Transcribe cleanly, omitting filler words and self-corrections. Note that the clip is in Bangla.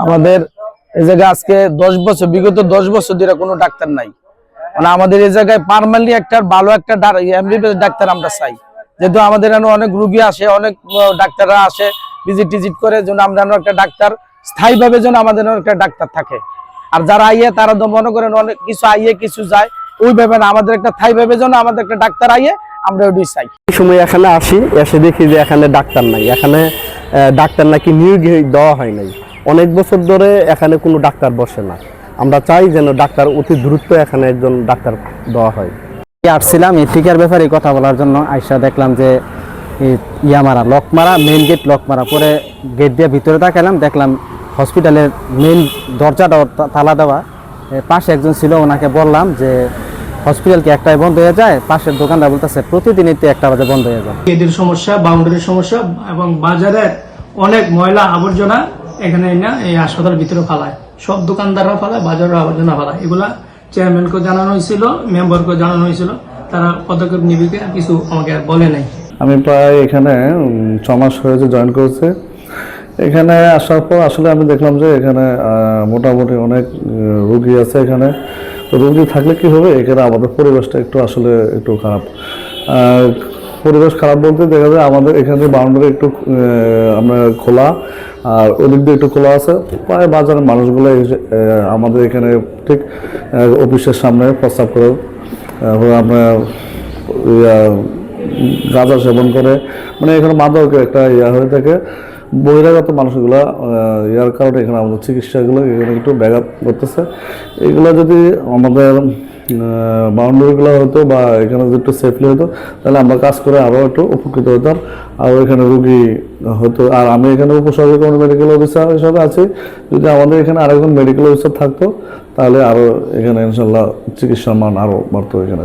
আমাদের এই জায়গায় আজকে 10 বছর, বিগত 10 বছর ধরে কোনো ডাক্তার নাই। মানে আমাদের এই জায়গায় পার্মানেন্টলি একটা ভালো একটা এমবিবিএস ডাক্তার আমরা চাই, যেহেতু আমাদের এখানে অনেক রোগী আসে, অনেক ডাক্তাররা আসে ভিজিট টিজিট করে, যেন আমরা একটা ডাক্তার স্থায়ীভাবে যেন আমাদের একটা ডাক্তার থাকে। আর যারা আইয়ে তারা তো মনে করেন অনেক কিছু আইয়ে কিছু যায়, ওইভাবে না, আমাদের একটা স্থায়ীভাবে যেন আমাদের একটা ডাক্তার আইয়ে আমরা ওইটাই চাই। এই সময় এখানে আসি, এসে দেখি যে এখানে ডাক্তার নাই, এখানে ডাক্তার নাকি নিয়োগ দেওয়া হয় নাই। অনেক বছর ধরে এখানে কোনো ডাক্তার বসে না। আমরা চাই যেন ডাক্তার অতি দ্রুত এখানে একজন ডাক্তার দেওয়া হয়। আসছিলাম এই টিকার ব্যাপারে কথা বলার জন্য। আইসা দেখলাম যে ইয়ামারা লক মারা, মেইন গেট লক মারা, পরে গেট দিয়ে ভিতরে তাকালাম, দেখলাম হসপিটালের মেইন দরজাটা তালা দেওয়া। পাশে একজন ছিল, ওনাকে বললাম যে হসপিটাল কি একটাই বন্ধ হয়ে যায়? পাশের দোকানটা বলতেছে প্রতিদিনই তো 1টা বাজে বন্ধ হয়ে যায়। গেটের সমস্যা, বাউন্ডারির সমস্যা এবং বাজারের অনেক ময়লা আবর্জনা এখানে না এই হাসপাতালের ভিতরে ফালায়। সব দোকানদাররা ফালায়, বাজারের আবর্জনা ফালায়। এগুলা চেয়ারম্যানকে জানানো হয়েছিল, মেম্বারকে জানানো হয়েছিল, তারা পদক্ষেপ নিবে কিছু আমাকে বলে নাই। আমি প্রায় এখানে 6 মাস হয়েছে জয়েন করেছে। এখানে আসার পর আসলে আমি দেখলাম যে এখানে মোটামুটি অনেক রোগী আছে এখানে। তো রোগী থাকলে কি হবে, এখানে আমাদের পরিবেশটা একটু খারাপ। পরিবেশ খারাপ বলতে দেখা যায় আমাদের এখানে বাউন্ডারি একটু আমরা খোলা, আর ওদিক দিয়ে একটু খোলা আছে। প্রায় বাজারের মানুষগুলো আমাদের এখানে ঠিক অফিসের সামনে প্রস্তাব করে আমরা গাঁজা সেবন করে, মানে এখানে মাদক একটা হয়ে থাকে। বহিরাগত মানুষগুলা ইয়ার কারণে এখানে আমাদের চিকিৎসাগুলো এখানে একটু ব্যাঘাত করতেছে। এগুলো যদি আমাদের বাউন্ডারিগুলো হতো বা এখানে যদি একটু সেফলি হতো, তাহলে আমরা কাজ করে আরও একটু উপকৃত হতাম, আরও এখানে রুগী হতো। আর আমি এখানে উপসহকারী মেডিকেল অফিসার হিসাবে আছি। যদি আমাদের এখানে আরেকজন মেডিকেল অফিসার থাকতো, তাহলে আরও এখানে ইনশাল্লাহ চিকিৎসার মান আরও বাড়তো এখানে।